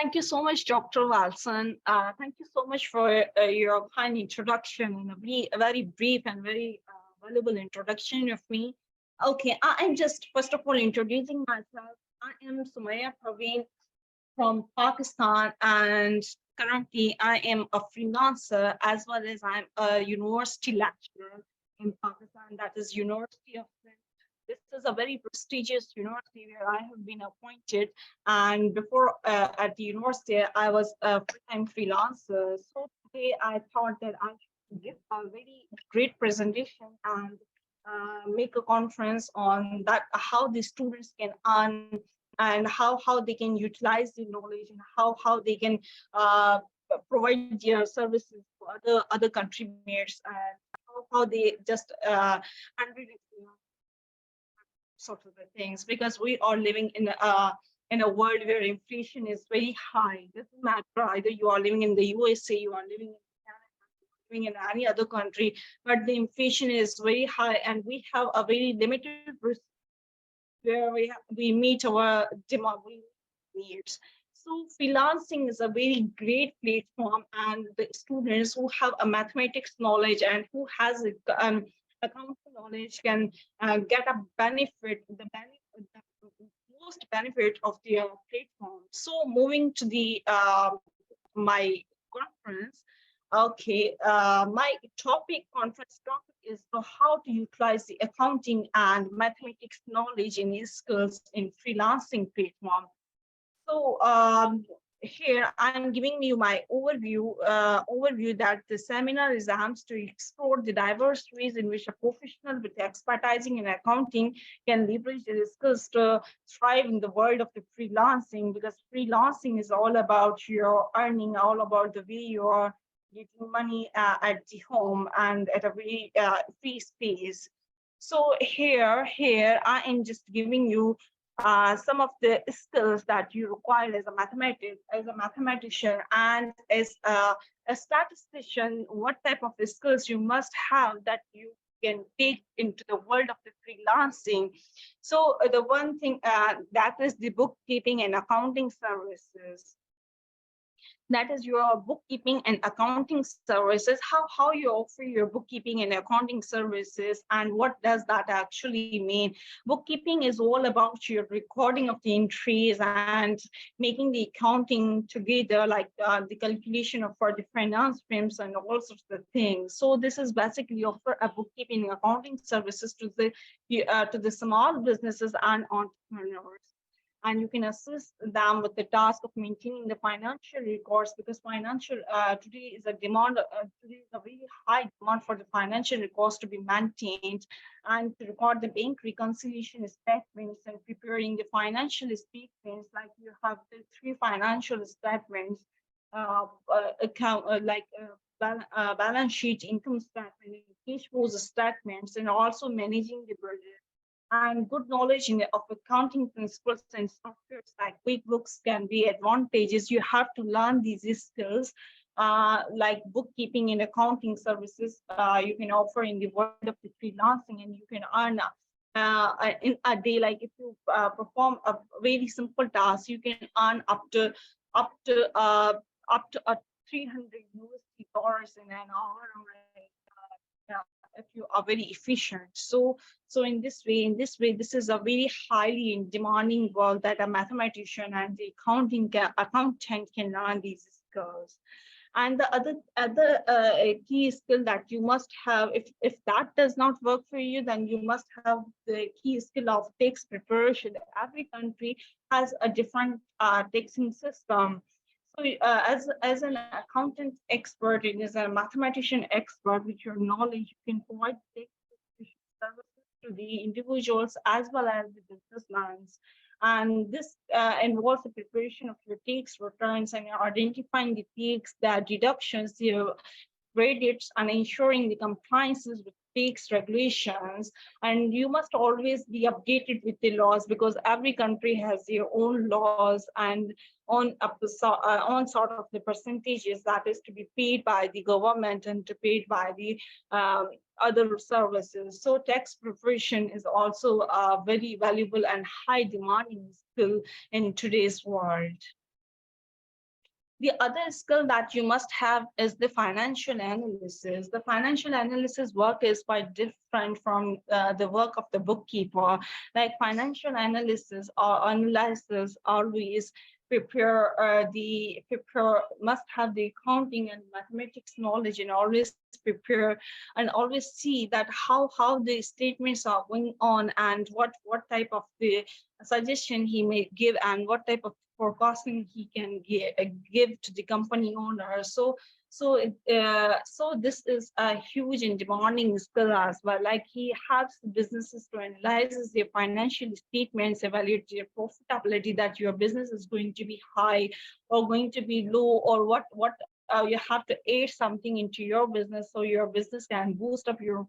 Thank you so much, Dr. Walson. Thank you so much for your kind introduction and a very brief and very valuable introduction of me. Okay, I'm just first of all introducing myself. I am Sumaiya Perveen from Pakistan, and currently I am a freelancer as well as I'm a university lecturer in Pakistan, that is University of Flint. This is a very prestigious university where I have been appointed. And before at the university, I was a full-time freelancer. So today I thought that I should give a very great presentation and make a conference on that, how the students can earn and how they can utilize the knowledge and how they can provide their services to other country mates, and how they just handle it, sort of the things, because we are living in a world where inflation is very high. It doesn't matter either you are living in the USA, you are living in Canada, living in any other country, but the inflation is very high, and we have a very limited where we meet our demand needs. So freelancing is a very great platform, and the students who have a mathematics knowledge and who has accounting knowledge can get a benefit, the most benefit of their platform. So moving to the my conference. Okay, my conference topic is how to utilize the accounting and mathematics knowledge in these skills in freelancing platform. So here I'm giving you my overview that the seminar is aims to explore the diverse ways in which a professional with expertising in accounting can leverage their skills to thrive in the world of the freelancing, because freelancing is all about your earning, all about the way you are getting money at the home and at a very free space. So here I am just giving you some of the skills that you require as a mathematician, and as a statistician, what type of skills you must have that you can take into the world of the freelancing. So the one thing that is the bookkeeping and accounting services. That is your bookkeeping and accounting services, how you offer your bookkeeping and accounting services, and what does that actually mean. Bookkeeping is all about your recording of the entries and making the accounting together, like the calculation of for the finance frames and all sorts of things. So this is basically offer a bookkeeping and accounting services to the small businesses and entrepreneurs, and you can assist them with the task of maintaining the financial records, because financial today is a demand, today is a very high demand for the financial records to be maintained, and to record the bank reconciliation statements and preparing the financial statements, like you have the three financial statements, account balance sheet, income statement, cash flows statements, and also managing the budget. And good knowledge of accounting principles and softwares like QuickBooks can be advantages. You have to learn these skills, like bookkeeping and accounting services. You can offer in the world of the freelancing, and you can earn in a day. Like if you perform a very simple task, you can earn up to uh, up to 300 USD dollars in an hour, or if you are very efficient. So in this way, this is a very highly demanding work that a mathematician and the accountant can learn these skills. And the other key skill that you must have, if that does not work for you, then you must have the key skill of tax preparation. Every country has a different taxing system. So as an accountant expert and as a mathematician expert, with your knowledge, you can provide tax preparation services to the individuals as well as the business lines. And this involves the preparation of your tax returns and identifying the tax, the deductions, the credits, and ensuring the compliances with tax regulations. And you must always be updated with the laws, because every country has their own laws and on sort of the percentages that is to be paid by the government and to paid by the other services. So tax preparation is also a very valuable and high demanding skill in today's world. The other skill that you must have is the financial analysis. The financial analysis work is quite different from the work of the bookkeeper. Like financial analysis or analysis always prepare must have the accounting and mathematics knowledge, and always prepare and always see that how the statements are going on, and what type of the suggestion he may give, and what type of forecasting he can give to the company owner. So this is a huge and demanding skill as well. Like he helps businesses to analyze their financial statements, evaluate their profitability, that your business is going to be high or going to be low, or what you have to add something into your business so your business can boost up your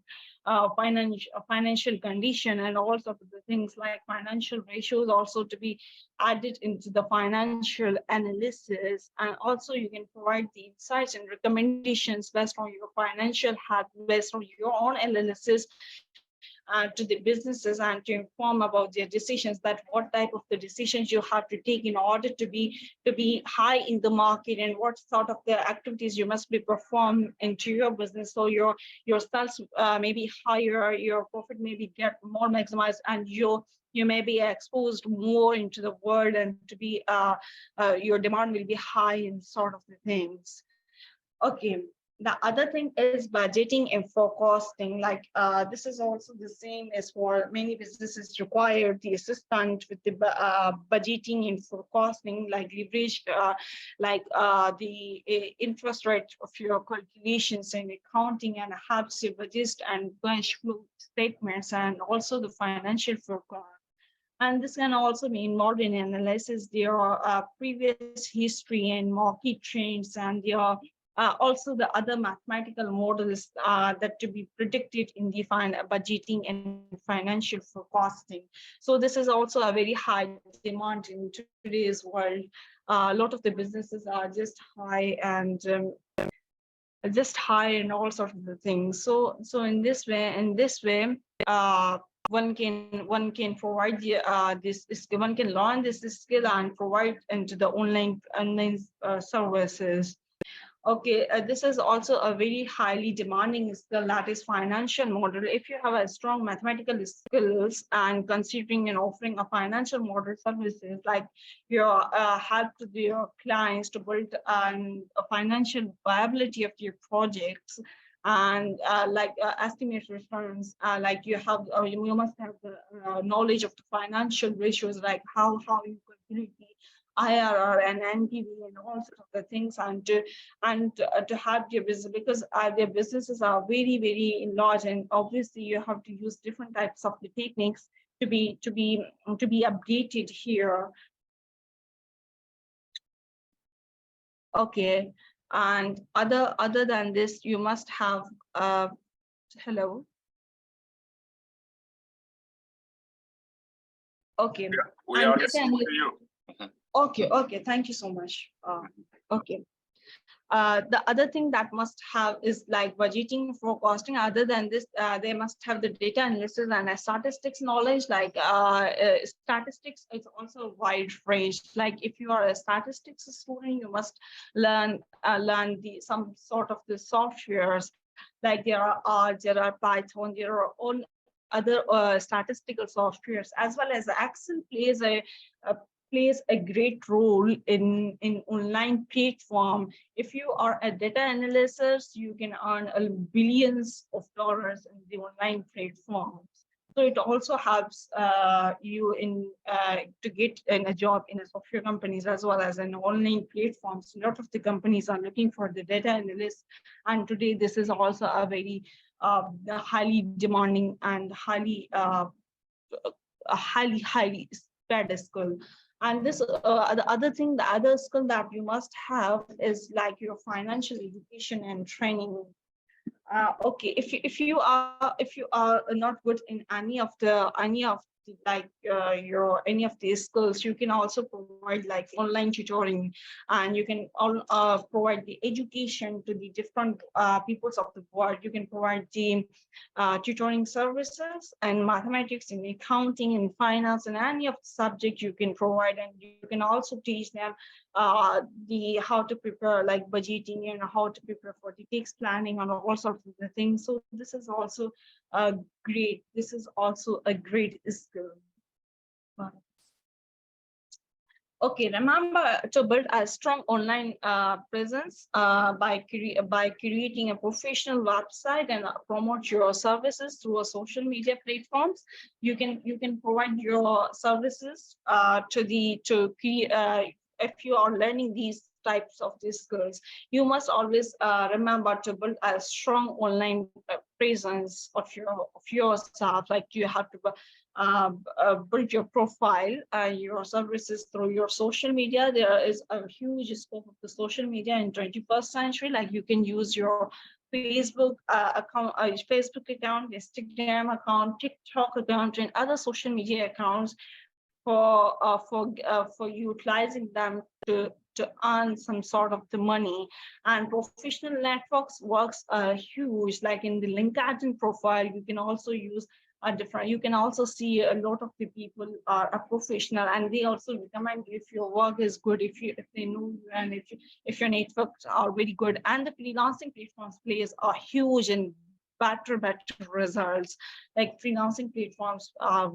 financial condition, and all sorts of the things like financial ratios also to be added into the financial analysis. And also you can provide the insights and recommendations based on your financial health, based on your own analysis to the businesses, and to inform about their decisions, that what type of the decisions you have to take in order to be high in the market, and what sort of the activities you must be performed into your business, so your sales may be higher, your profit may be get more maximized, and you may be exposed more into the world, and to be your demand will be high, and sort of the things. Okay. The other thing is budgeting and forecasting. Like this is also the same as for many businesses require the assistant with the budgeting and forecasting, like leverage, the interest rate of your calculations and accounting, and helps you budget and cash flow statements, and also the financial forecast. And this can also be involved in analysis their previous history and market trends, and their also the other mathematical models that to be predicted in the budgeting and financial forecasting. So this is also a very high demand in today's world. A lot of the businesses are just high and all sorts of the things. So in this way, one can provide one can learn this skill and provide into the online services. Okay, this is also a very highly demanding skill, that is financial model. If you have a strong mathematical skills and considering and offering a financial model services, like your help to your clients to build a financial viability of your projects, and estimate returns, like you must have the knowledge of the financial ratios, like how you calculate the IRR and NPV and all sorts of the things, and to have your business, because their businesses are very, very large, and obviously you have to use different types of the techniques to be updated here. Okay, and other than this, you must have hello. Okay. Yeah, we are listening to you. Okay, thank you so much. Okay. The other thing that must have is like budgeting, forecasting. Other than this, they must have the data analysis and statistics knowledge. Like statistics is also a wide range. Like if you are a statistics student, you must learn some sort of the softwares. Like there are R, there are Python, there are all other statistical softwares, as well as Excel plays a great role in online platform. If you are a data analyst, you can earn billions of dollars in the online platforms. So it also helps you in to get in a job in a software companies, as well as in online platforms. A lot of the companies are looking for the data analysts, and today this is also a very highly demanding and highly spread skill. And this the other skill that you must have is like your financial education and training. Okay, if you are not good in any of any of these skills, you can also provide like online tutoring, and you can provide the education to the different peoples of the world. You can provide the tutoring services and mathematics and accounting and finance and any of the subject you can provide, and you can also teach them the how to prepare like budgeting and how to prepare for the tax planning and all sorts of the things. So this is also great. This is also a great skill. Okay, remember to build a strong online presence by creating a professional website and promote your services through a social media platforms. You can provide your services if you are learning these types of these skills. You must always remember to build a strong online presence of yourself. Like you have to build your profile, your services through your social media. There is a huge scope of the social media in 21st century. Like you can use your Facebook account, Instagram account, TikTok account, and other social media accounts for utilizing them to earn some sort of the money. And professional networks works huge. Like in the LinkedIn profile, you can also use a different. You can also see a lot of the people are a professional, and they also recommend if your work is good, if they know you, and if your networks are very good. And the freelancing platforms plays a huge and better results. Like freelancing platforms are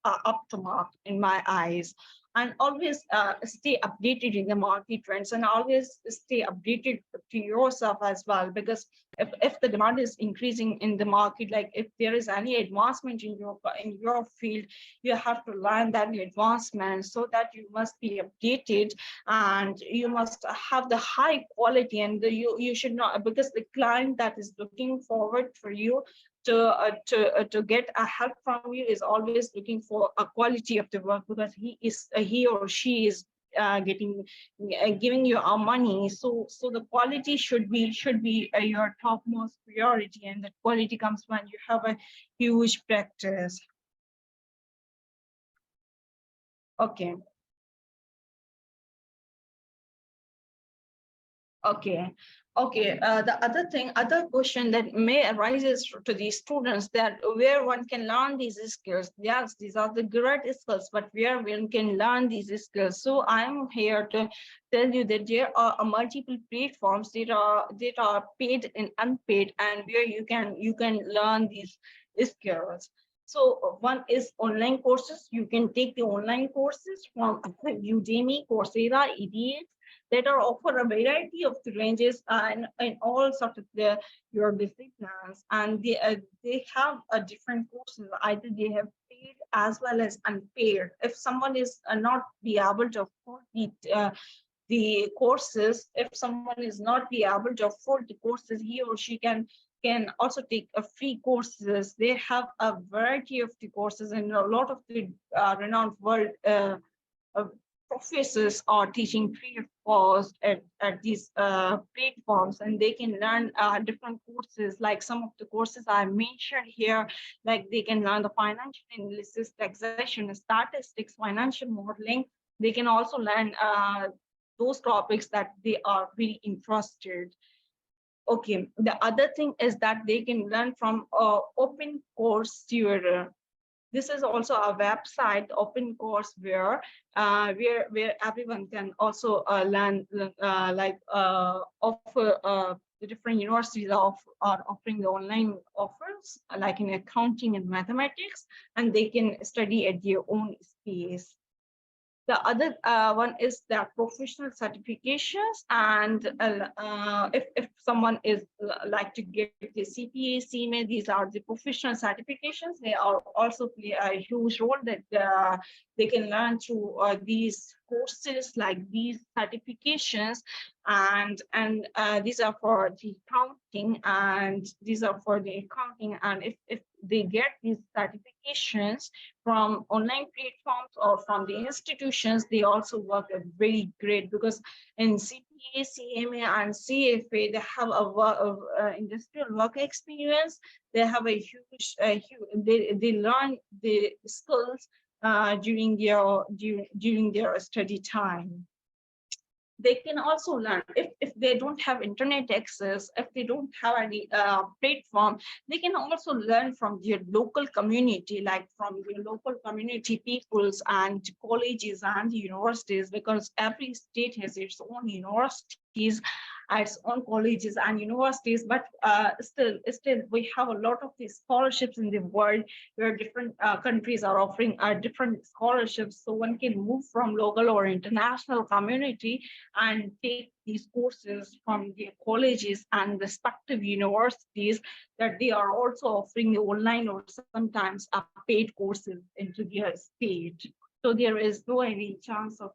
up to mark in my eyes. And always stay updated in the market trends, and always stay updated to yourself as well, because if the demand is increasing in the market, like if there is any advancement in your field, you have to learn that advancement, so that you must be updated, and you must have the high quality. And you should not, because the client that is looking forward for you to get a help from you is always looking for a quality of the work, because he or she is giving you our money. So the quality should be your topmost priority, and that quality comes when you have a huge practice. Okay. Okay. Okay. Other question that may arises to these students, that where one can learn these skills. Yes, these are the great skills, but where one can learn these skills. So I'm here to tell you that there are multiple platforms that are paid and unpaid, and where you can learn these skills. So one is online courses. You can take the online courses from Udemy, Coursera, EDX, that are offer a variety of the ranges and in all sorts of your disciplines, and they have a different courses. Either they have paid as well as unpaid. If someone is not be able to afford the courses, if someone is not be able to afford the courses, he or she can also take a free courses. They have a variety of the courses, and a lot of the renowned world uh, professors are teaching free of cost at these platforms, and they can learn different courses. Like some of the courses I mentioned here, like they can learn the financial analysis, taxation, statistics, financial modeling. They can also learn those topics that they are really interested. Okay, the other thing is that they can learn from open course tutor. This is also a website, open course, where everyone can also learn, offer the different universities are offering the online offers, like in accounting and mathematics, and they can study at their own space. The other one is the professional certifications, and if someone is like to get the CPA, CMA, these are the professional certifications. They are also play a huge role, that they can learn through these courses, like these certifications, and these are for the accounting, and if they get these certifications from online platforms or from the institutions, they also work very great, because in CPA, CMA, and CFA, they have industrial work experience. They have a huge, they learn the skills during their study time. They can also learn if they don't have internet access, if they don't have any platform, they can also learn from their local community, like from their local community peoples and colleges and universities, because every state has its own universities, its own colleges and universities. But still we have a lot of these scholarships in the world, where different countries are offering different scholarships, so one can move from local or international community and take these courses from their colleges and respective universities, that they are also offering the online or sometimes paid courses into their state. So there is no any chance of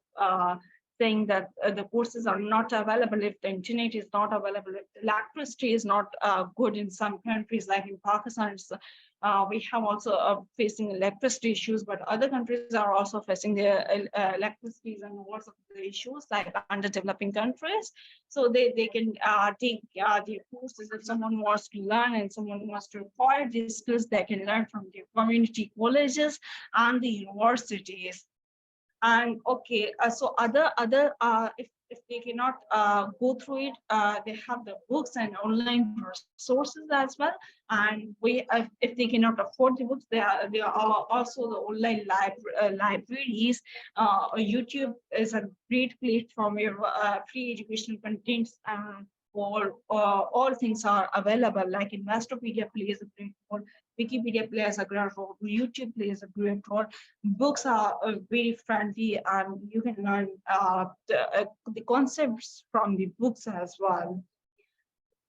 saying that the courses are not available if the internet is not available, if the electricity is not good in some countries, like in Pakistan. We have also facing electricity issues, but other countries are also facing their electricity and lots of the issues, like underdeveloping countries. So they can take the courses. If someone wants to learn and someone wants to acquire these skills, they can learn from the community colleges and the universities. And okay, so if they cannot go through it, they have the books and online resources as well. And if they cannot afford the books, there are also the online libraries. YouTube is a great platform where free educational contents all things are available. Like Investopedia plays a great role, Wikipedia plays a great role, YouTube plays a great role. Books are very friendly, and you can learn the concepts from the books as well.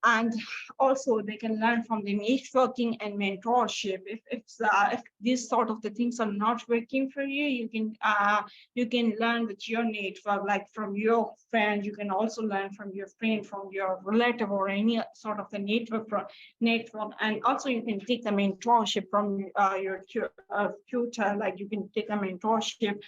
And also they can learn from the networking and mentorship. If these sort of the things are not working for you, you can learn with your network, like from your friend. You can also learn from your friend, from your relative, or any sort of the network. And also you can take the mentorship from your tutor. Like you can take a mentorship,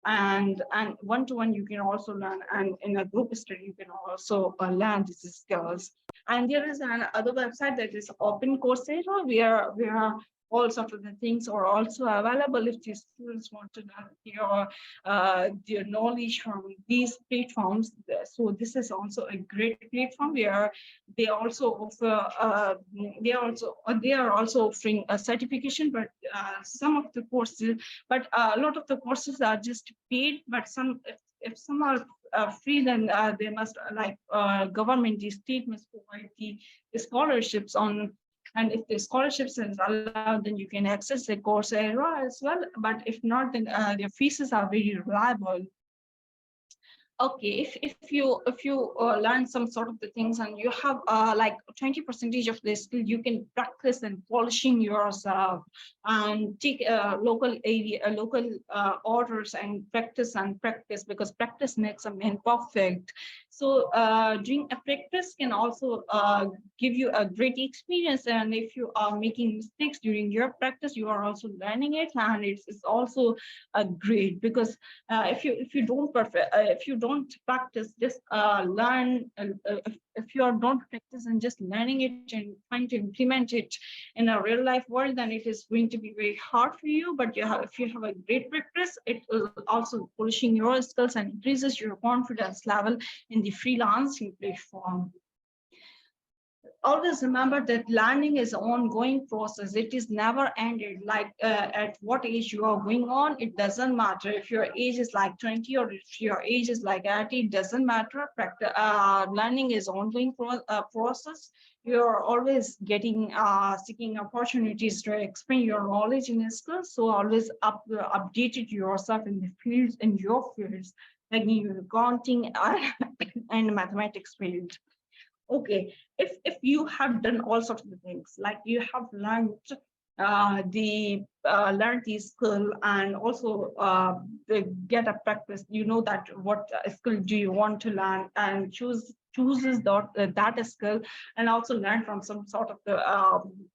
and one-to-one you can also learn, and in a group study you can also learn these skills. And there is another website that is Open Coursera, where all sorts of the things are also available if the students want to learn their knowledge from these platforms. So this is also a great platform where they also offer they are also offering a certification, but some of the courses, but a lot of the courses are just paid. But if some are free, then they must, like government, the state must provide the scholarships on. And if the scholarships is allowed, then you can access the Coursera as well. But if not, then their fees are very reliable. Okay, if you learn some sort of the things, and you have like 20% of the skill, you can practice and polishing yourself, and take local orders, and practice, because practice makes a man perfect. So doing a practice can also give you a great experience. And if you are making mistakes during your practice, you are also learning it, and it's also great. Because if you don't practice, just learn. If you are not practicing, just learning it and trying to implement it in a real life world, then it is going to be very hard for you. But if you have a great practice, it will also polishing your skills and increases your confidence level in the freelancing platform. Always remember that learning is an ongoing process. It is never ended. Like at what age you are going on, it doesn't matter. If your age is like 20 or if your age is like 80, it doesn't matter. Learning is ongoing process. You're always getting seeking opportunities to expand your knowledge and skills. So always updated yourself in the fields, in your fields, like in accounting and mathematics field. Okay, if you have done all sorts of things, like you have learned learn the skill, and also get a practice, you know that what skill do you want to learn, and choose chooses that skill and also learn from some sort of the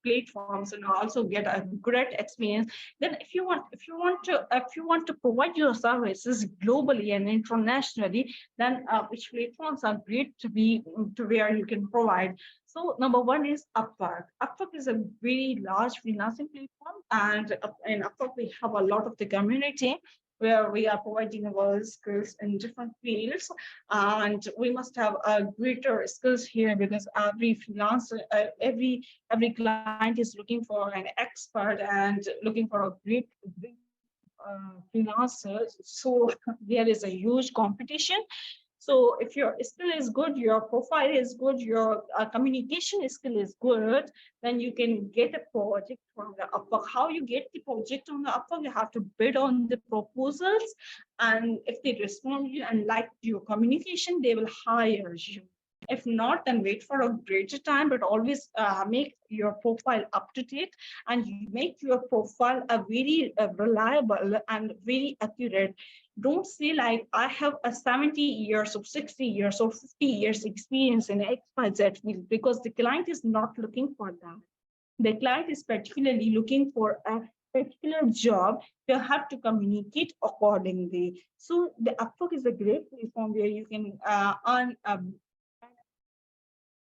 platforms and also get a great experience. Then if you want to provide your services globally and internationally, then which platforms are great to be to where you can provide. So number one is Upwork. Upwork is a very large freelancing platform, and in Upwork we have a lot of the community where we are providing our skills in different fields, and we must have a greater skills here because every freelancer, every client is looking for an expert and looking for a great freelancers. So there is a huge competition. So if your skill is good, your profile is good, your communication skill is good, then you can get a project from the Upwork. How you get the project on the Upwork? You have to bid on the proposals, and if they respond you and like your communication, they will hire you. If not, then wait for a greater time, but always make your profile up to date and you make your profile a very reliable and very accurate. Don't say like I have a 70 years or 60 years or 50 years experience in XYZ field, because the client is not looking for that. The client is particularly looking for a particular job. You have to communicate accordingly. So the Upwork is a great platform where you can earn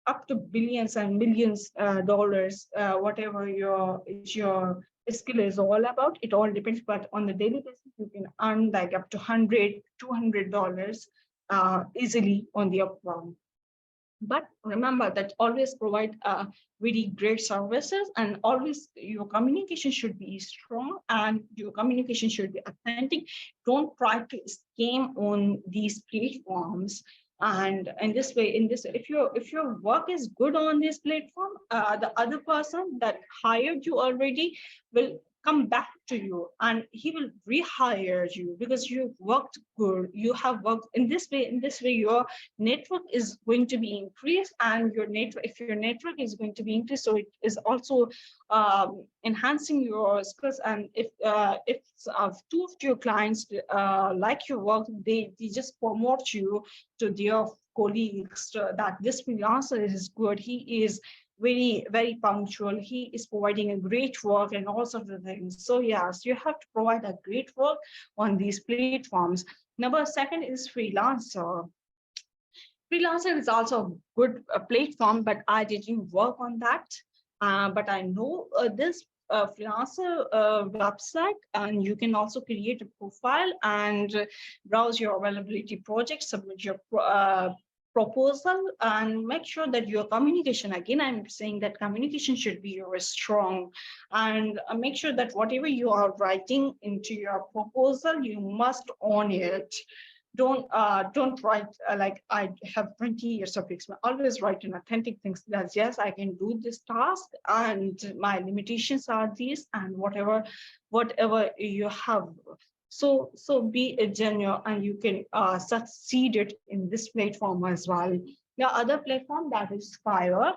up to billions and millions dollars, whatever your skill is all about. It all depends, but on the daily basis, you can earn like up to 100, $200 easily on the Upwork. But remember that always provide very great services, and always your communication should be strong and your communication should be authentic. Don't try to scam on these platforms. And in this way, if your work is good on this platform, the other person that hired you already will come back to you and he will rehire you because you worked good. You have worked in this way your network is going to be increased, and your network, if your network is going to be increased, so it is also enhancing your skills. And if two of your clients like your work, they just promote you to their colleagues that this freelancer is good, he is very punctual, he is providing a great work and all sorts of things. So yes, you have to provide a great work on these platforms. Number second is Freelancer. Freelancer is also a good platform, but I didn't work on that. But I know this Freelancer website, and you can also create a profile and browse your availability project, submit your proposal, and make sure that your communication, again I'm saying that communication should be your strong, and make sure that whatever you are writing into your proposal, you must own it. Don't write like I have 20 years of experience. Always write in authentic things that yes, I can do this task and my limitations are these, and whatever you have. So be a genuine, and you can succeed it in this platform as well. The other platform, that is Fiverr.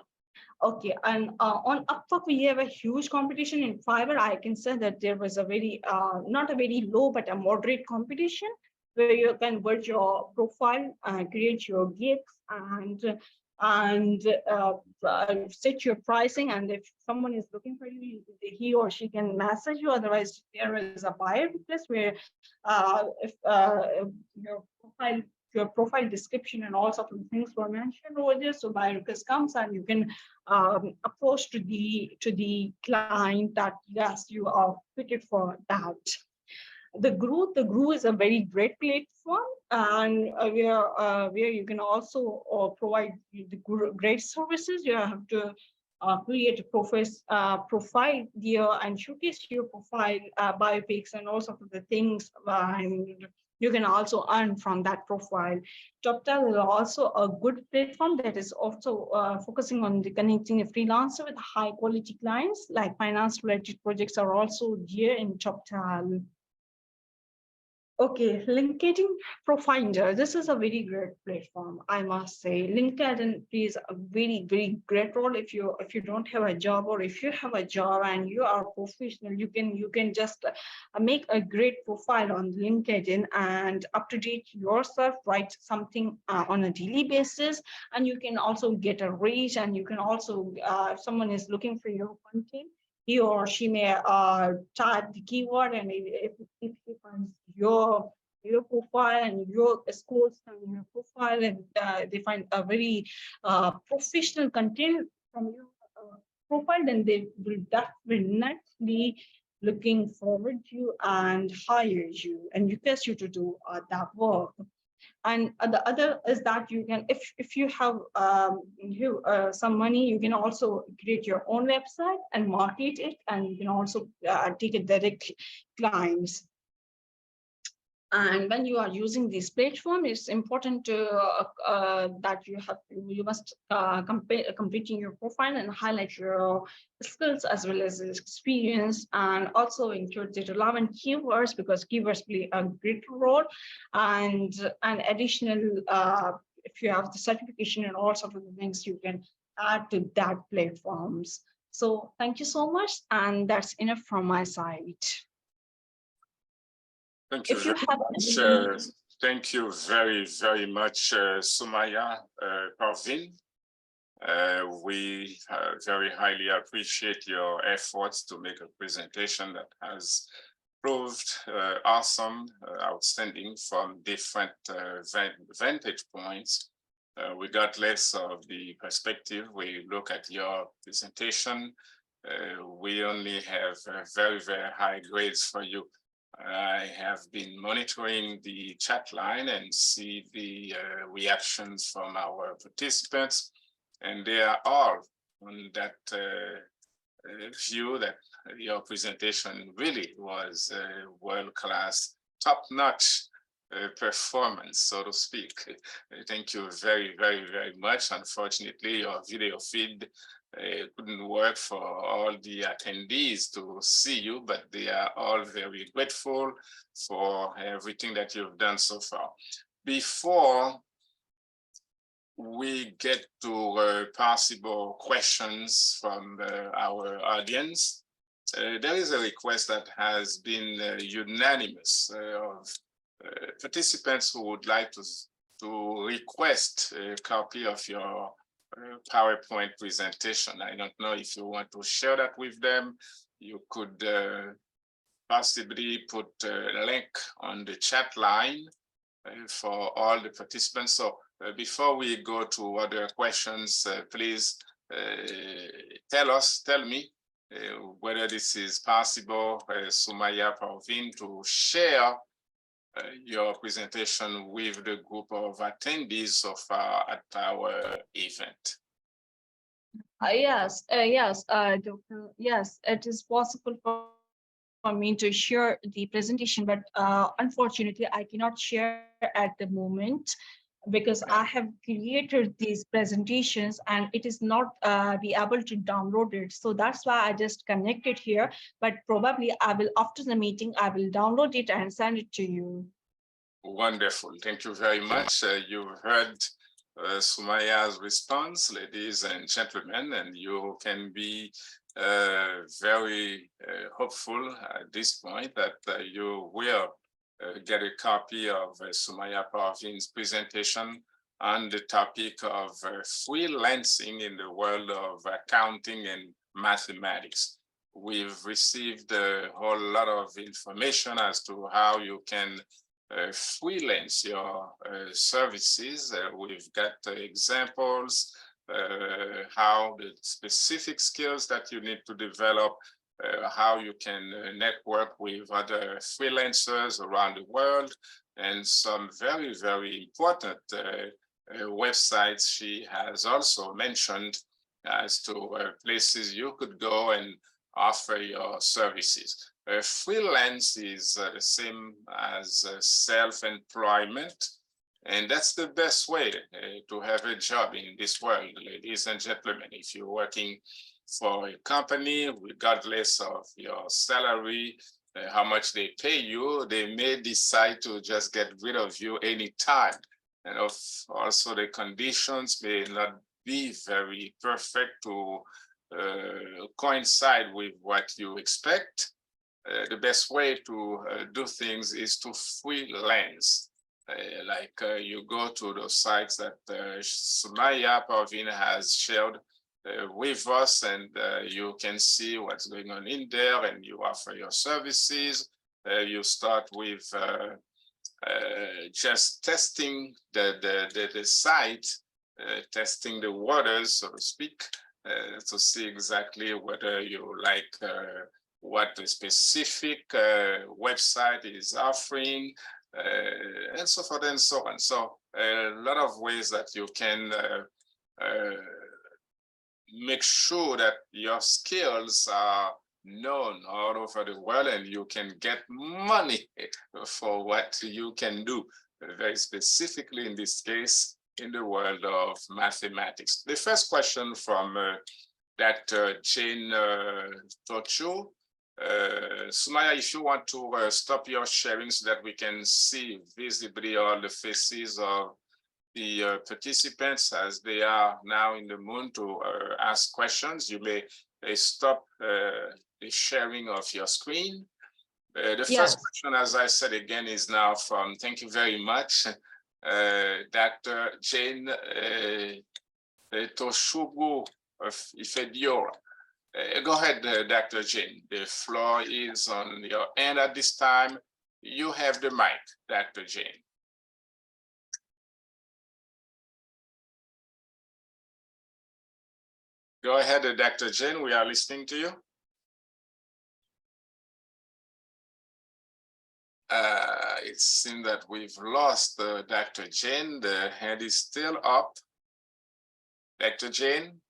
Okay, and on Upwork, we have a huge competition. In Fiverr, I can say that there was a very, not a very low, but a moderate competition where you can build your profile, create your gigs, and set your pricing. And if someone is looking for you, he or she can message you. Otherwise, there is a buyer request where if your profile description and all sorts of things were mentioned over there. So buyer request comes and you can approach to the client that yes, you are fitted for that. The Guru is a very great platform, and where you can also provide the great services. You have to create a profile there and showcase your profile, biopics, and all sorts of the things. And you can also earn from that profile. TopTal is also a good platform that is also focusing on the connecting a freelancer with high quality clients, like finance related projects are also there in TopTal. Okay, LinkedIn Profinder. This is a very great platform, I must say. LinkedIn plays a very great role if you don't have a job, or if you have a job and you are professional, you can just make a great profile on LinkedIn and up to date yourself, write something on a daily basis, and you can also get a reach, and you can also if someone is looking for your content, he or she may type the keyword, and if he finds your profile and your scores and your profile, and they find a very professional content from your profile, then they will definitely looking forward to you and hire you and request you to do that work. And the other is that you can, if you have some money, you can also create your own website and market it, and you can also take it direct clients. And when you are using this platform, it's important to that you must completing your profile and highlight your skills as well as experience, and also include the relevant keywords, because keywords play a great role. And additional, if you have the certification and all sorts of things, you can add to that platforms. So thank you so much, and that's enough from my side. Thank you If you very have much. Thank you very much, Sumaiya Perveen. We very highly appreciate your efforts to make a presentation that has proved awesome, outstanding from different vantage points. Regardless of the perspective we look at your presentation, we only have very high grades for you. I have been monitoring the chat line and see the reactions from our participants, and they are all on that view that your presentation really was world-class, top-notch performance, so to speak. Thank you very much. Unfortunately, your video feed couldn't work for all the attendees to see you, but they are all very grateful for everything that you've done so far. Before we get to possible questions from our audience, there is a request that has been unanimous of participants who would like to request a copy of your PowerPoint presentation. I don't know if you want to share that with them. You could possibly put a link on the chat line for all the participants. So before we go to other questions, please tell me whether this is possible, Sumaiya Perveen, to share your presentation with the group of attendees so far at our event. Yes, Doctor. Yes, it is possible for me to share the presentation, but unfortunately, I cannot share at the moment, because I have created these presentations and it is not be able to download it. So that's why I just connected here. But probably I will, after the meeting, I will download it and send it to you. Wonderful. Thank you very much. You've heard Sumaiya's response, ladies and gentlemen, and you can be very hopeful at this point that you will get a copy of Sumaiya Perveen's presentation on the topic of freelancing in the world of accounting and mathematics. We've received a whole lot of information as to how you can freelance your services. We've got examples, how the specific skills that you need to develop, how you can network with other freelancers around the world, and some very important websites she has also mentioned as to places you could go and offer your services. Freelance is the same as self-employment, and that's the best way to have a job in this world, ladies and gentlemen. If you're working for a company, regardless of your salary, how much they pay you, they may decide to just get rid of you anytime. And also the conditions may not be very perfect to coincide with what you expect. The best way to do things is to freelance. You go to the sites that Sumaiya Perveen has shared with us, and you can see what's going on in there, and you offer your services. You start with just testing the site, testing the waters, so to speak, to see exactly whether you like what the specific website is offering, and so forth and so on. So a lot of ways that you can make sure that your skills are known all over the world and you can get money for what you can do, very specifically in this case, in the world of mathematics. The first question from Dr. Jane Tochu. Sumaiya, if you want to stop your sharing so that we can see visibly all the faces of the participants as they are now in the mood to ask questions, you may stop the sharing of your screen. The first question, as I said again, is now from, thank you very much, Dr. Jane Toshugu of Ifediora. Go ahead, Dr. Jane. The floor is on your end at this time. You have the mic, Dr. Jane. Go ahead, Dr. Jane. We are listening to you. It seems that we've lost Dr. Jane. The hand is still up. Dr. Jane?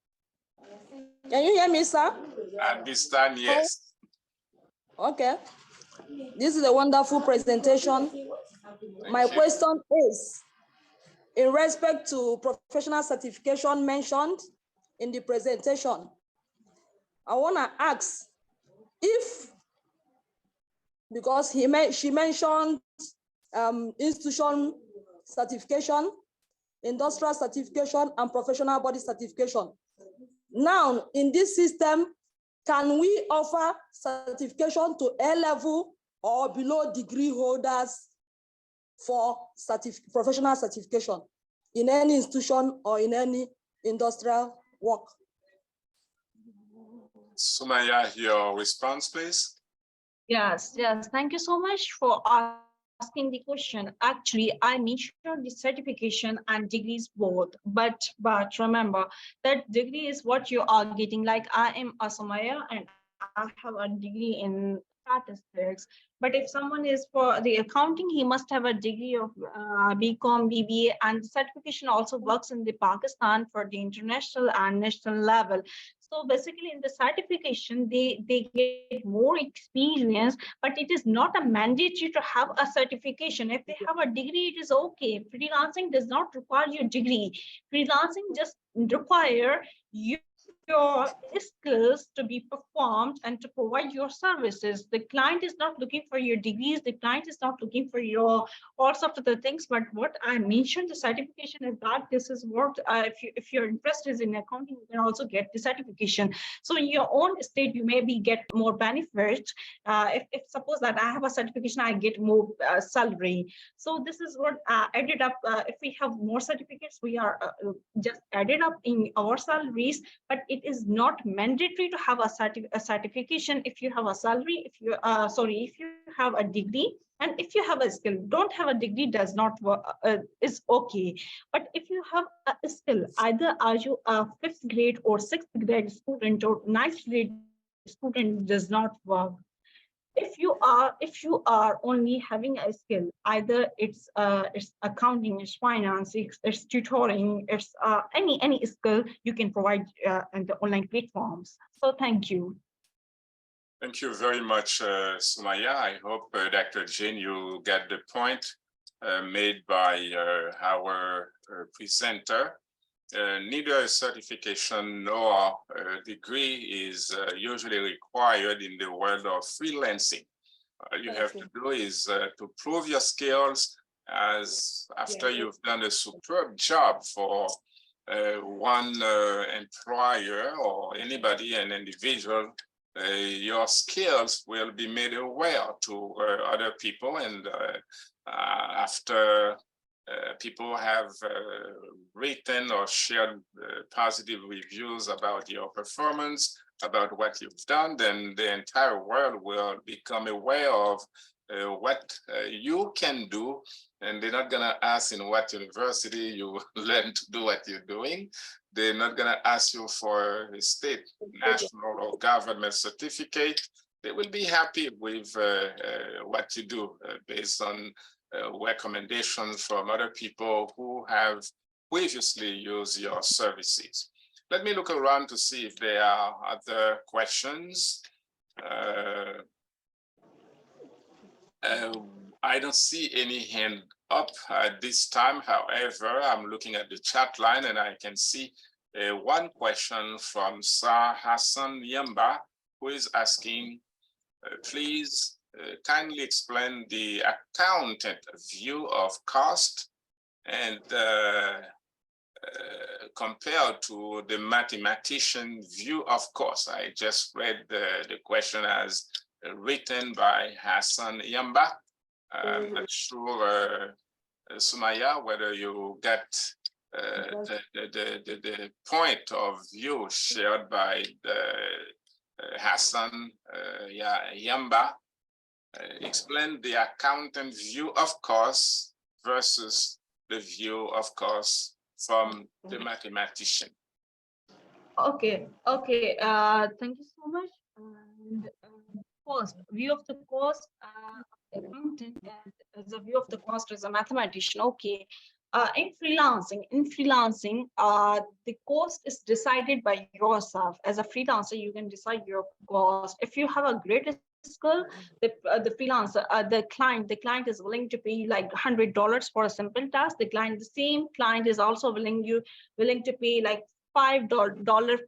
Can you hear me, sir? At this time, yes. Okay. This is a wonderful presentation. My question is, in respect to professional certification mentioned in the presentation, I want to ask if, because she mentioned institution certification, industrial certification, and professional body certification. Now, in this system, can we offer certification to A-level or below degree holders for professional certification in any institution or in any industrial work? Sumaiya, your response, please. Yes. Thank you so much for asking the question. Actually, I mentioned the certification and degrees both, but remember that degree is what you are getting. Like I am a Sumaiya and I have a degree in statistics. But if someone is for the accounting, he must have a degree of BCom, BBA, and certification also works in the Pakistan for the international and national level. So basically in the certification, they get more experience, but it is not a mandatory to have a certification. If they have a degree, it is okay. Freelancing does not require your degree. Freelancing just require your skills to be performed and to provide your services. The client is not looking for your degrees. The client is not looking for your all sorts of the things. But what I mentioned, the certification is that this is what if your interest is in accounting, you can also get the certification. So in your own state, you maybe get more benefits. If suppose that I have a certification, I get more salary. So this is what added up. If we have more certificates, we are just added up in our salaries, but it is not mandatory to have a certification if you have a salary, if you have a degree, and if you have a skill. Don't have a degree does not work, is okay. But if you have a skill, either are you a 5th grade or 6th grade student or 9th grade student, does not work. If you are only having a skill, either it's accounting, it's finance, it's tutoring, it's any skill you can provide in the online platforms. So thank you. Thank you very much, Sumaiya. I hope, Dr. Jane, you get the point made by our presenter. Neither a certification nor a degree is usually required in the world of freelancing. All you have to do is to prove your skills as after you've done a superb job for one employer or anybody, an individual, your skills will be made aware to other people. And after people have written or shared positive reviews about your performance, about what you've done, then the entire world will become aware of what you can do. And they're not gonna ask in what university you learn to do what you're doing. They're not gonna ask you for a state, national, or government certificate. They will be happy with what you do based on recommendations from other people who have previously used your services. Let me look around to see if there are other questions. I don't see any hand up at this time. However, I'm looking at the chat line and I can see one question from Sir Hassan Yamba, who is asking, please kindly explain the accountant view of cost and compared to the mathematician view of cost. I just read the question as written by Hassan Yamba. I'm not sure, Sumaiya, whether you got the point of view shared by Hassan Yamba. Explain the accountant view of cost versus the view of cost from the mathematician. Okay. Thank you so much. And cost, view of the cost, accountant as a view of the cost as a mathematician. Okay. In freelancing, the cost is decided by yourself. As a freelancer, you can decide your cost. If you have a great skill, the freelancer, the client is willing to pay like $100 for a simple task. The same client is also willing to pay like $5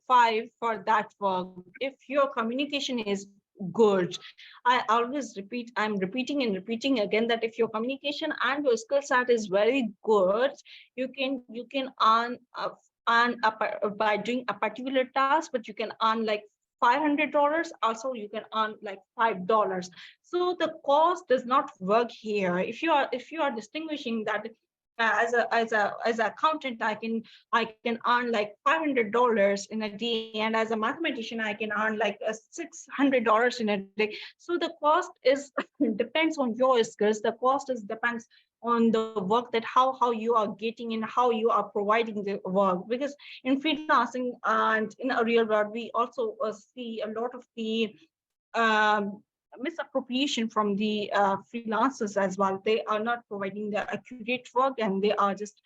for that work. If your communication is good, I always repeat, I'm repeating and repeating again, that if your communication and your skill set is very good, you can earn by doing a particular task, but you can earn like $500. Also, you can earn like $5. So the cost does not work here. If you are distinguishing that as an accountant, I can earn like $500 in a day, and as a mathematician, I can earn like $600 in a day. So the cost is depends on your skills. The cost depends on the work, that how you are getting and how you are providing the work. Because in freelancing and in a real world, we also see a lot of the misappropriation from the freelancers as well. They are not providing the accurate work, and they are just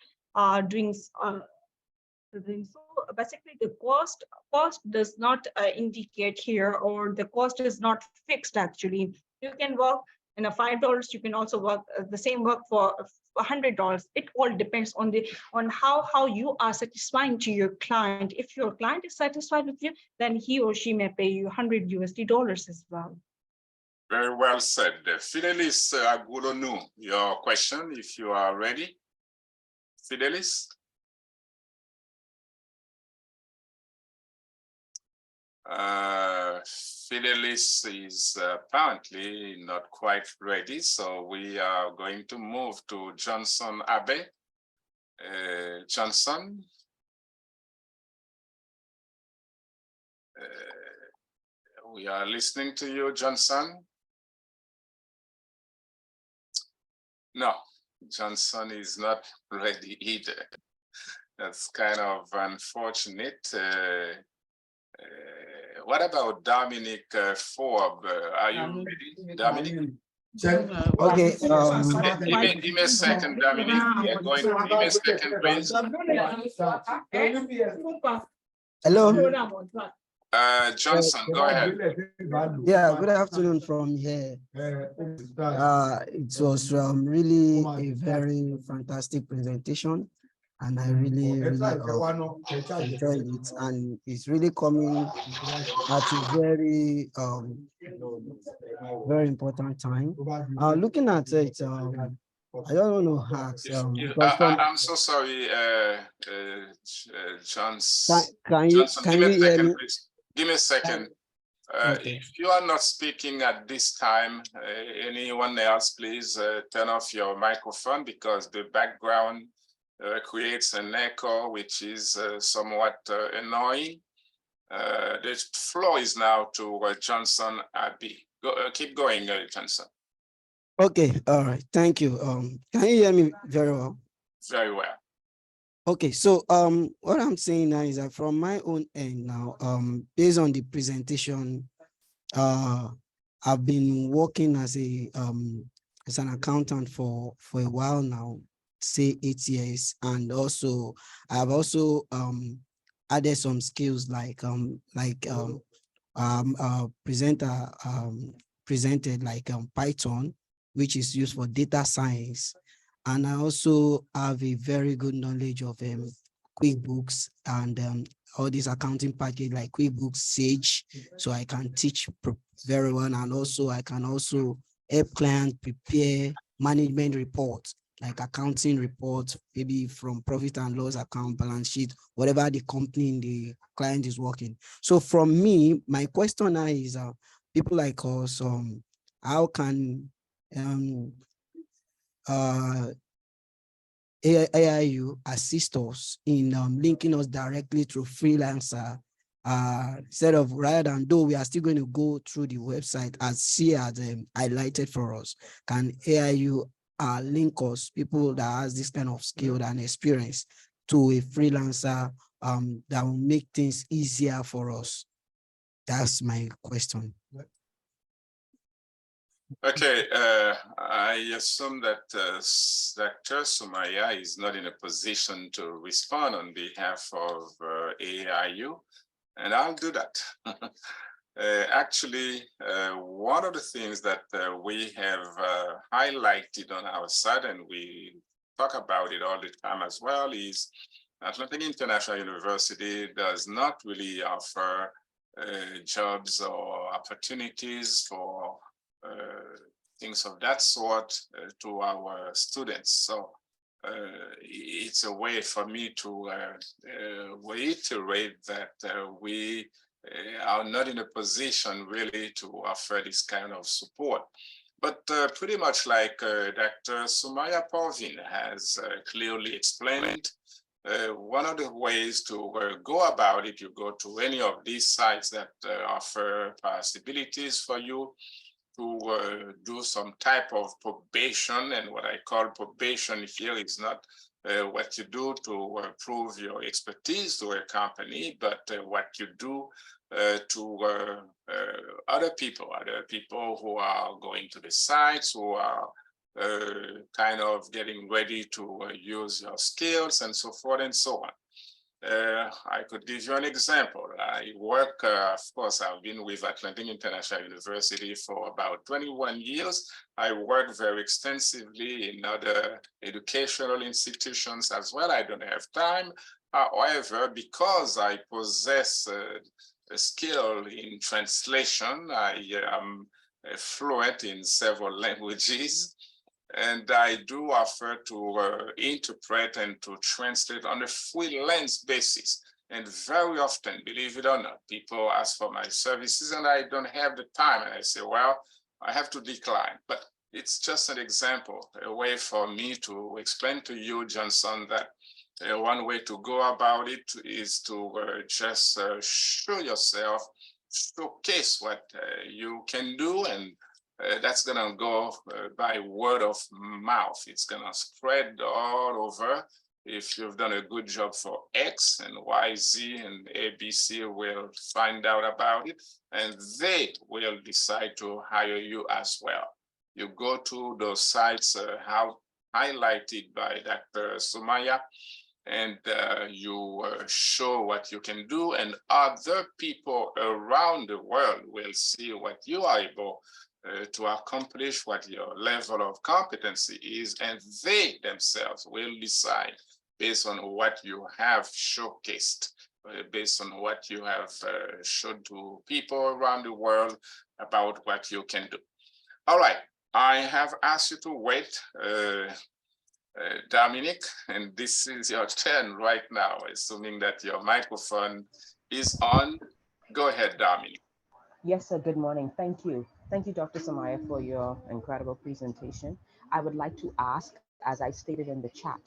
doing so. Basically, the cost does not indicate here, or the cost is not fixed. Actually, you can work in a $5. You can also work the same work for $100. It all depends on how you are satisfying to your client. If your client is satisfied with you, then he or she may pay you $100 as well. Very well said. Fidelis Agulonu, your question, if you are ready. Fidelis? Fidelis is apparently not quite ready, so we are going to move to Johnson Abe. Johnson? We are listening to you, Johnson. No, Johnson is not ready either. That's kind of unfortunate. What about Dominic Forbes? Are you ready, Dominic? Okay. Give me a second, Dominic. Give me a second, please. Hello. Johnson, go ahead. Yeah, good afternoon from here. It was really a very fantastic presentation. and I really enjoyed it, and it's really coming at a very important time. Looking at it, I don't want to ask because I'm so sorry, can Johnson, give me you a hear second, me? please. Give me a second. Okay. If you are not speaking at this time, anyone else, please turn off your microphone because the background creates an echo, which is somewhat annoying. The floor is now to Johnson Abbey. Keep going, Johnson. Okay, all right, thank you. Can you hear me very well? Very well. Okay, so what I'm saying now is that from my own end now, based on the presentation, I've been working as an accountant for a while now, say 8 years, and also I've also added some skills like presenter presented like Python, which is used for data science. And I also have a very good knowledge of QuickBooks and all these accounting package like QuickBooks, Sage, so I can teach very well. And also I can also help clients prepare management reports, like accounting reports, maybe from profit and loss account, balance sheet, whatever the company in the client is working. So from me, my question now is people like us, how can AIU assist us in linking us directly through freelancer, instead of, rather than, though we are still going to go through the website as she has highlighted for us, can AIU link us, people that has this kind of skill and experience, to a freelancer that will make things easier for us? That's my question. Okay, I assume that Dr. Sumaiya is not in a position to respond on behalf of AIU, and I'll do that. Actually, one of the things that we have highlighted on our side, and we talk about it all the time as well, is Atlantic International University does not really offer jobs or opportunities for things of that sort to our students. So it's a way for me to reiterate that we are not in a position really to offer this kind of support. But pretty much like Dr. Sumaiya Perveen has clearly explained, one of the ways to go about it, you go to any of these sites that offer possibilities for you to do some type of probation. And what I call probation here is not what you do to prove your expertise to a company, but what you do to other people who are going to the sites, who are kind of getting ready to use your skills and so forth and so on. I could give you an example. I work, of course, I've been with Atlantic International University for about 21 years. I work very extensively in other educational institutions as well. I don't have time. However, because I possess a skill in translation, I am fluent in several languages. And I do offer to interpret and to translate on a freelance basis. And very often, believe it or not, people ask for my services and I don't have the time. And I say, well, I have to decline. But it's just an example, a way for me to explain to you, Johnson, that one way to go about it is to just show yourself, showcase what you can do, and that's going to go by word of mouth. It's going to spread all over. If you've done a good job for X, and Y, Z, and ABC will find out about it, and they will decide to hire you as well. You go to those sites highlighted by Dr. Sumaiya, and you show what you can do, and other people around the world will see what you are able to accomplish, what your level of competency is, and they themselves will decide based on what you have showcased, based on what you have showed to people around the world about what you can do. All right, I have asked you to wait, Dominic, and this is your turn right now, assuming that your microphone is on. Go ahead, Dominic. Yes, sir. Good morning. Thank you. Thank you, Dr. Sumaiya, for your incredible presentation. I would like to ask, as I stated in the chat,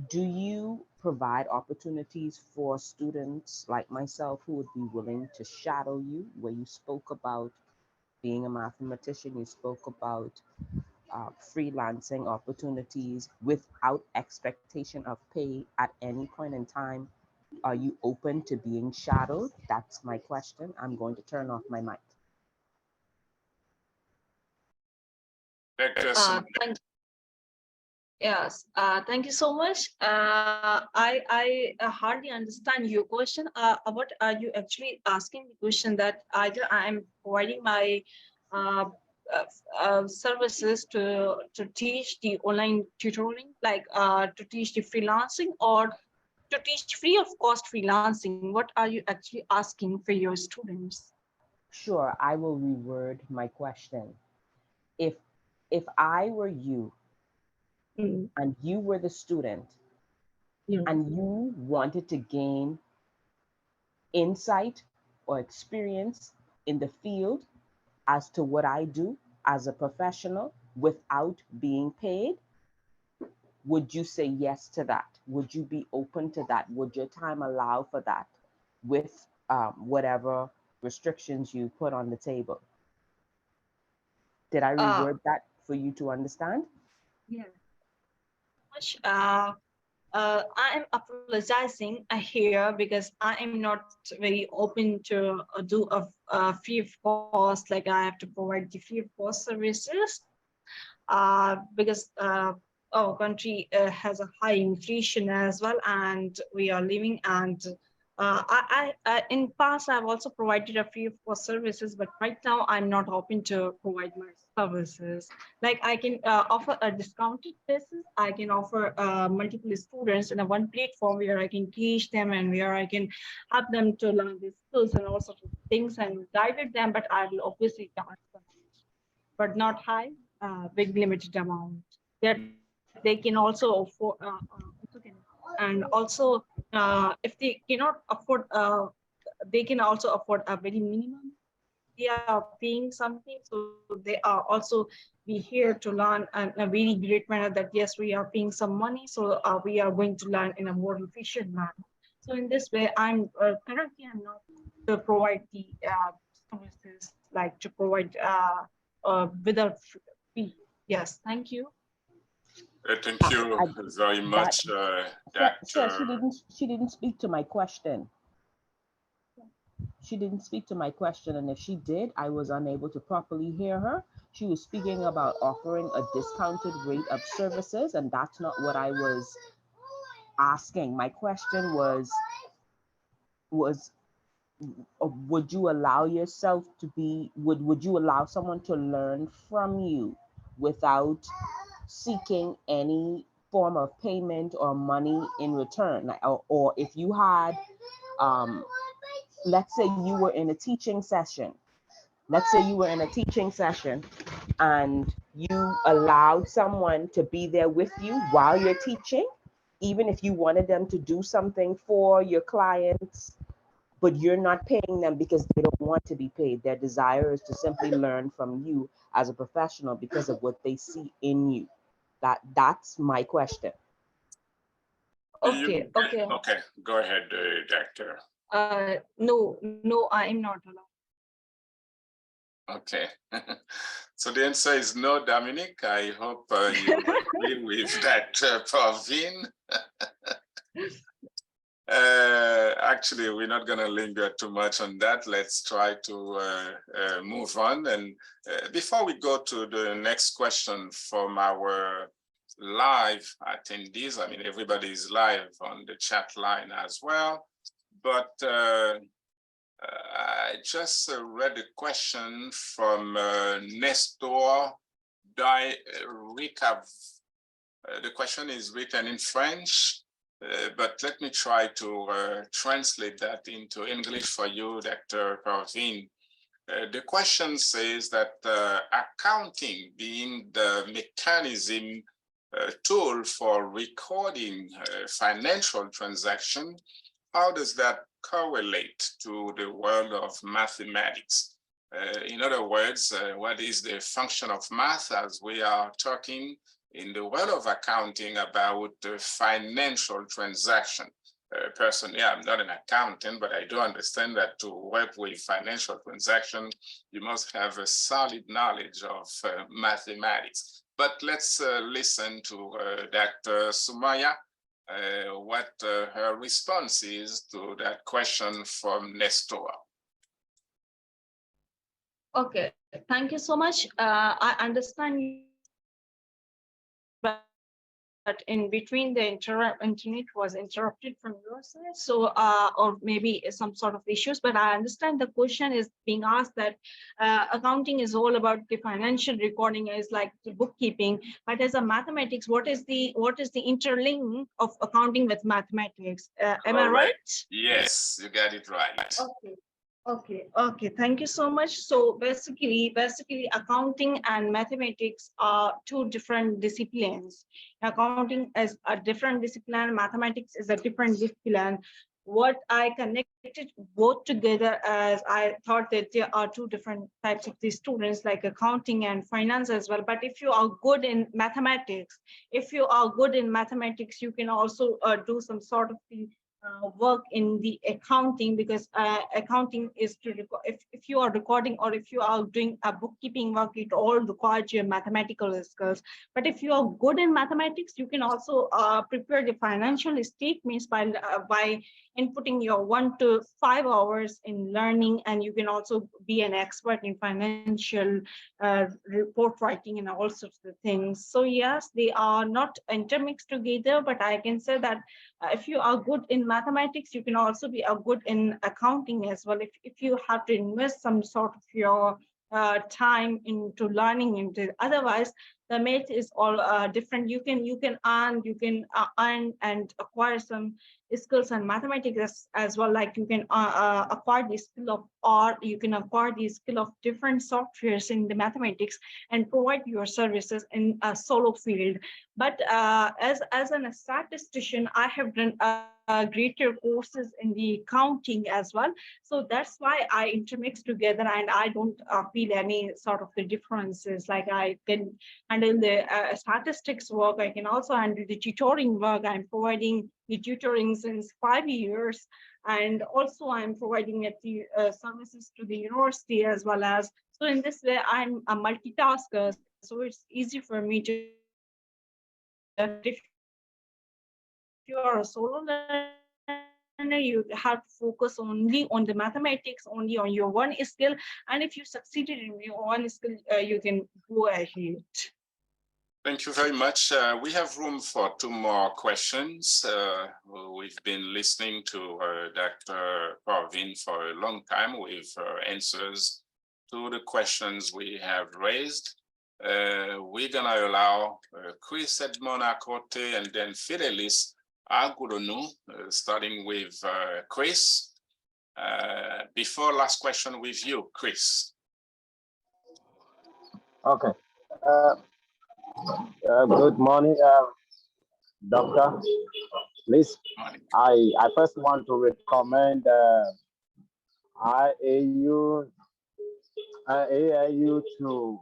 do you provide opportunities for students like myself who would be willing to shadow you, where you spoke about being a mathematician, you spoke about freelancing opportunities without expectation of pay at any point in time? Are you open to being shadowed? That's my question. I'm going to turn off my mic. Thank Yes, thank you so much. I hardly understand your question. What are you actually asking the question that either I'm providing my uh, services to teach the online tutoring, like to teach the freelancing, or to teach free of cost freelancing? What are you actually asking for your students? Sure, I will reword my question. If if I were you Mm, and you were the student yeah. and you wanted to gain insight or experience in the field as to what I do as a professional without being paid, would you say yes to that? Would you be open to that? Would your time allow for that with whatever restrictions you put on the table? Did I Uh, reword that for you to understand? yeah. Much. I am apologizing here because I am not very open to do a free of cost, like I have to provide the free of cost services, because our country has a high inflation as well, and we are living. And in past I've also provided a free of cost services, but right now I'm not open to provide my services. Like I can offer a discounted basis. I can offer multiple students in a one platform where I can teach them and where I can help them to learn these skills and all sorts of things and guide them. But I will obviously charge them, but not high, big limited amount that they can also afford, and also if they cannot afford, they can also afford a very minimum. They are paying something, so they are also be here to learn in a very great manner, that yes, we are paying some money, so we are going to learn in a more efficient manner. So in this way, I'm currently I'm not to provide the services, like to provide without fee. Yes, thank you. Thank you I, very that much, sir, Dr. she didn't speak to my question. She didn't speak to my question, and if she did, I was unable to properly hear her. She was speaking about offering a discounted rate of services, and that's not what I was asking. My question was would you allow yourself to be would you allow someone to learn from you without seeking any form of payment or money in return? Or if you had um, let's say you were in a teaching session, and you allowed someone to be there with you while you're teaching, even if you wanted them to do something for your clients, but you're not paying them because they don't want to be paid. Their desire is to simply learn from you as a professional because of what they see in you. That's my question. Okay, okay. Okay, go ahead, Doctor. No, I am not allowed. Okay. So the answer is no, Dominic. I hope you agree with that, Perveen. Actually, we're not going to linger too much on that. Let's try to move on. And before we go to the next question from our live attendees, I mean, everybody is live on the chat line as well. But I just read a question from Nestor The question is written in French, but let me try to translate that into English for you, Dr. Perveen. The question says that accounting being the mechanism tool for recording financial transaction, how does that correlate to the world of mathematics? In other words, what is the function of math as we are talking in the world of accounting about financial transaction? Personally, I'm not an accountant, but I do understand that to work with financial transaction, you must have a solid knowledge of mathematics. But let's listen to Dr. Sumaiya, what her response is to that question from Nestor. Okay, thank you so much. I understand, but in between the internet was interrupted from your side, so or maybe some sort of issues. But I understand the question is being asked that accounting is all about the financial recording, is like the bookkeeping. But as a mathematics, what is the interlink of accounting with mathematics? Am I right? Yes, you got it right. Okay. Okay, thank you so much. So basically accounting and mathematics are two different disciplines. Accounting is a different discipline, mathematics is a different discipline. What I connected both together, as I thought that there are two different types of these students, like accounting and finance as well. But if you are good in mathematics, you can also do some sort of the work in the accounting, because accounting is to record. If you are recording or if you are doing a bookkeeping work, it all requires your mathematical skills. But if you are good in mathematics, you can also prepare the financial statements by inputting your 1 to 5 hours in learning, and you can also be an expert in financial report writing and all sorts of things. So yes, they are not intermixed together, but I can say that if you are good in mathematics, you can also be a good in accounting as well. If you have to invest some sort of your time into learning into, otherwise the math is all different. You can earn and acquire some skills and mathematics as well. Like you can acquire the skill of art, you can acquire the skill of different softwares in the mathematics and provide your services in a solo field. But as a statistician, I have done greater courses in the accounting as well. So that's why I intermix together, and I don't feel any sort of the differences. Like I can handle the statistics work, I can also handle the tutoring work. I'm providing the tutoring since 5 years, and also I'm providing the services to the university as well as. So in this way, I'm a multitasker. So it's easy for me to. If you are a solo learner, you have to focus only on the mathematics, only on your one skill. And if you succeeded in your one skill, you can go ahead. Thank you very much. We have room for 2 more questions. We've been listening to Dr. Perveen for a long time with answers to the questions we have raised. We're gonna allow Chris Edmond Akote and then Fidelis Agudonu, starting with Chris. Before last question with you, Chris. Okay. Good morning, doctor. Please, I first want to recommend AAU to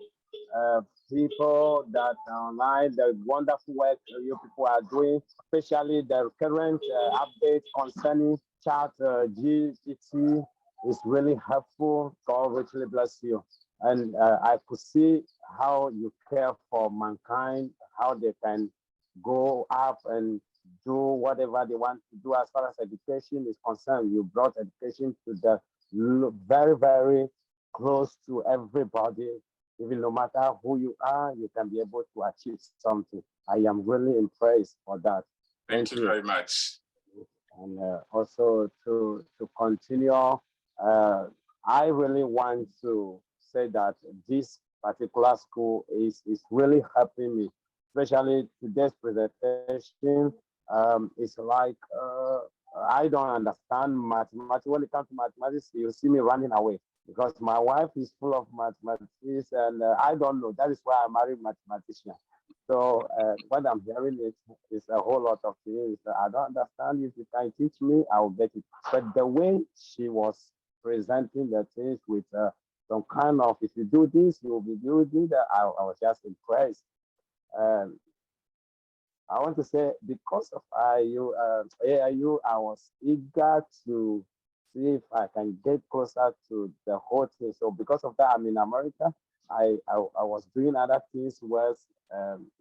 people that online, the wonderful work you people are doing, especially the current update concerning chat GPT is really helpful. God richly bless you. And I could see how you care for mankind, how they can go up and do whatever they want to do as far as education is concerned. You brought education to the very, very close to everybody. Even no matter who you are, you can be able to achieve something. I am really impressed for that. Thank you very much. And also to continue, I really want to say that this particular school is really helping me especially today's presentation. It's like I don't understand mathematics. When it comes to mathematics, you see me running away because my wife is full of mathematics, and I don't know. That is why I married mathematician. So what I'm hearing is a whole lot of things. I don't understand. If you can teach me, I will get it. But the way she was presenting the things with some kind of, if you do this, you will be doing that, I was just impressed. Um, I want to say because of AIU, I was eager to see if I can get closer to the whole thing. So because of that, I'm in America. I was doing other things, was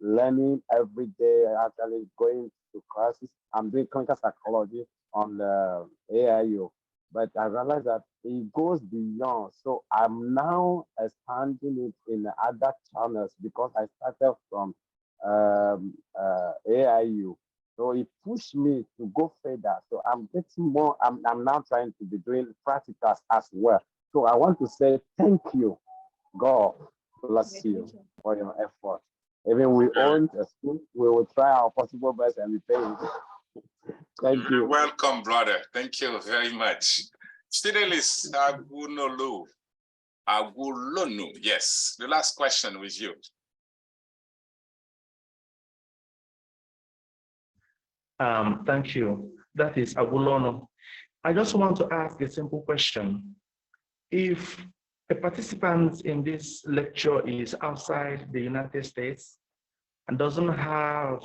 learning every day, actually going to classes. I'm doing clinical psychology on the AIU, but I realized that it goes beyond. So I'm now expanding it in other channels because I started from AIU. So it pushed me to go further. So I'm getting more, I'm now trying to be doing practicals as well. So I want to say thank you. God bless you for your effort. Even we own a school, we will try our possible best and we pay it. Thank you. Welcome, brother. Thank you very much. Fidelis Agulonu. Yes, the last question with you. Thank you. That is Agulono. I just want to ask a simple question. If a participant in this lecture is outside the United States and doesn't have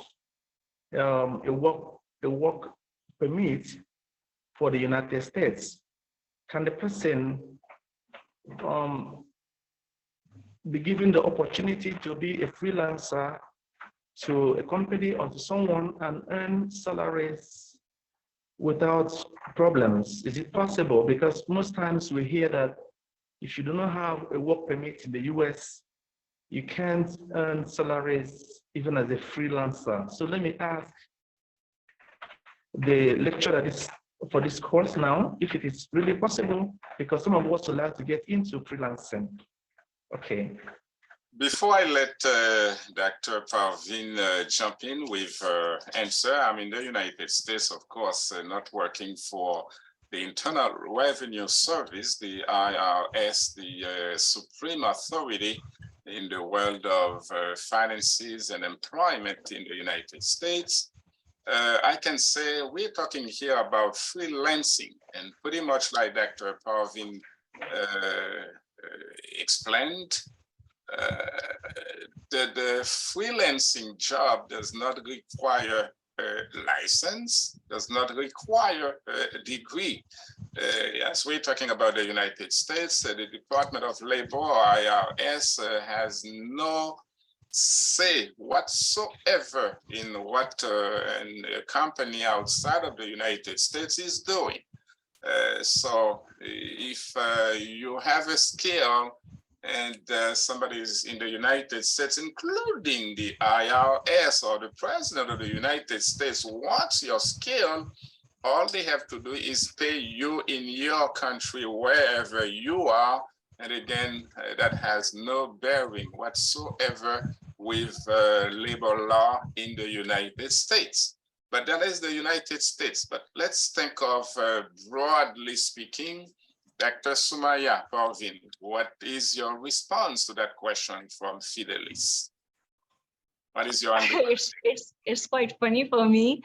a work permit for the United States, can the person be given the opportunity to be a freelancer to a company or to someone and earn salaries without problems? Is it possible? Because most times we hear that if you do not have a work permit in the US, you can't earn salaries even as a freelancer. So let me ask the lecturer for this course now, if it is really possible, because some of us would like to get into freelancing. Okay. Before I let Dr. Perveen jump in with her answer, I'm in the United States, of course, not working for the Internal Revenue Service, the IRS, the supreme authority in the world of finances and employment in the United States. I can say we're talking here about freelancing, and pretty much like Dr. Perveen explained, the freelancing job does not require a license, does not require a degree. Yes, we're talking about the United States. The Department of Labor, IRS, has no say whatsoever in what a company outside of the United States is doing. So if you have a skill and somebody is in the United States, including the IRS or the president of the United States, wants your skill, all they have to do is pay you in your country, wherever you are. And again, that has no bearing whatsoever with labor law in the United States. But that is the United States. But let's think of, broadly speaking, Dr. Sumaiya Perveen, what is your response to that question from Fidelis? What is your understanding? It's quite funny for me.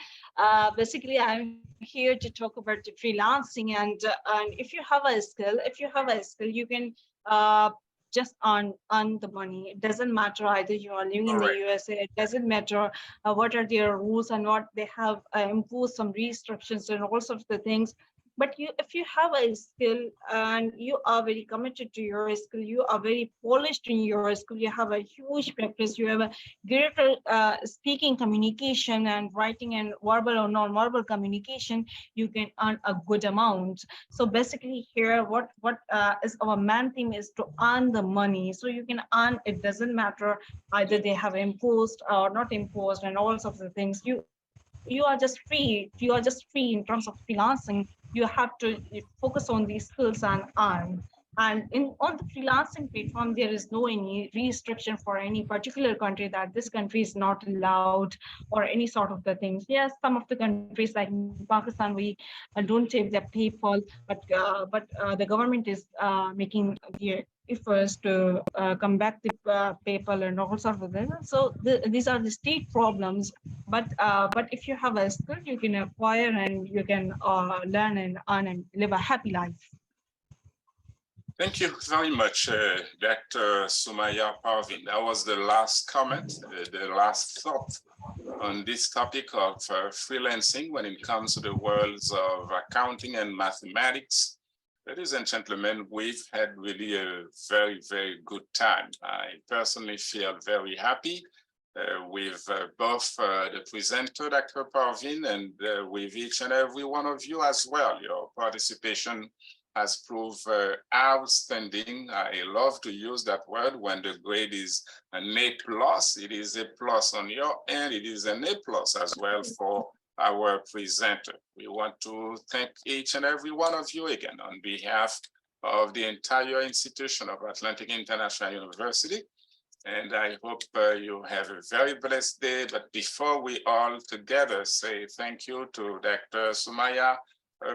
Basically, I'm here to talk about the freelancing, and if you have a skill, you can just earn the money. It doesn't matter either you are living in the USA. It doesn't matter what are their rules and what they have imposed some restrictions and all sorts of things. But if you have a skill and you are very committed to your skill, you are very polished in your skill, you have a huge practice, you have a greater speaking communication and writing and verbal or non-verbal communication, you can earn a good amount. So basically here, what is our main theme is to earn the money. So you can earn, it doesn't matter either they have imposed or not imposed and all sorts of things. You are just free. You are just free in terms of freelancing. You have to focus on these skills and earn. And on the freelancing platform, there is no any restriction for any particular country that this country is not allowed or any sort of the things. Yes, some of the countries like Pakistan, we don't take the PayPal, but the government is making the efforts to come back the PayPal and all sorts of things. So these are the state problems. But if you have a skill, you can acquire and you can learn and earn and live a happy life. Thank you very much, Dr. Sumaiya Perveen. That was the last comment, the last thought on this topic of freelancing when it comes to the worlds of accounting and mathematics. Ladies and gentlemen, we've had really a very, very good time. I personally feel very happy with both the presenter, Dr. Perveen, and with each and every one of you as well. Your participation has proved outstanding. I love to use that word when the grade is an A+. It is a plus on your end. It is an A+ as well for our presenter. We want to thank each and every one of you again on behalf of the entire institution of Atlantic International University. And I hope you have a very blessed day. But before we all together say thank you to Dr. Sumaiya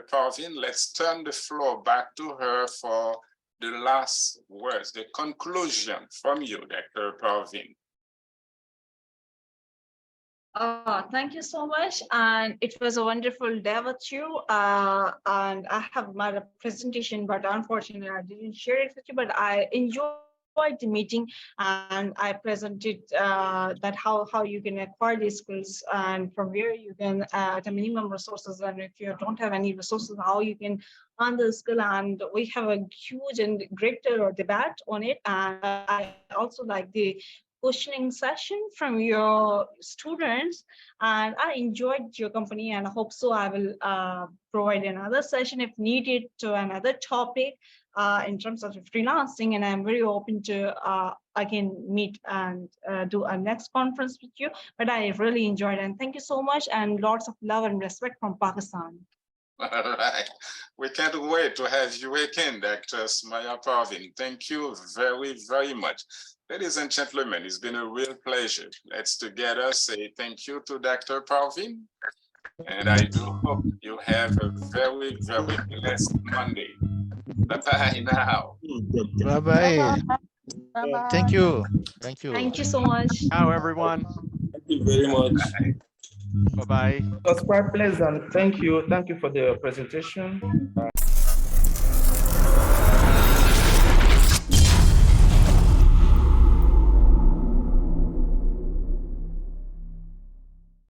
Perveen, let's turn the floor back to her for the last words, the conclusion from you, Dr. Perveen. Thank you so much. And it was a wonderful day with you. And I have made a presentation, but unfortunately I didn't share it with you, but I enjoyed the meeting and I presented that how you can acquire these skills and from where you can at a minimum resources, and if you don't have any resources, how you can earn the skill. And we have a huge and great debate on it. And I also like the questioning session from your students, and I enjoyed your company, and I hope so I will provide another session if needed to another topic in terms of freelancing, and I'm very open to again meet and do a next conference with you. But I really enjoyed it, and thank you so much, and lots of love and respect from Pakistan. All right. We can't wait to have you again, Dr. Sumaiya Perveen. Thank you very, very much. Ladies and gentlemen, it's been a real pleasure. Let's together say thank you to Dr. Perveen. And I do hope you have a very, very blessed Monday. Bye-bye now. Bye-bye. Bye-bye. Thank you. Thank you. Thank you so much. Ciao, everyone. Thank you very much. Bye-bye. It was quite pleasant. Thank you. Thank you for the presentation.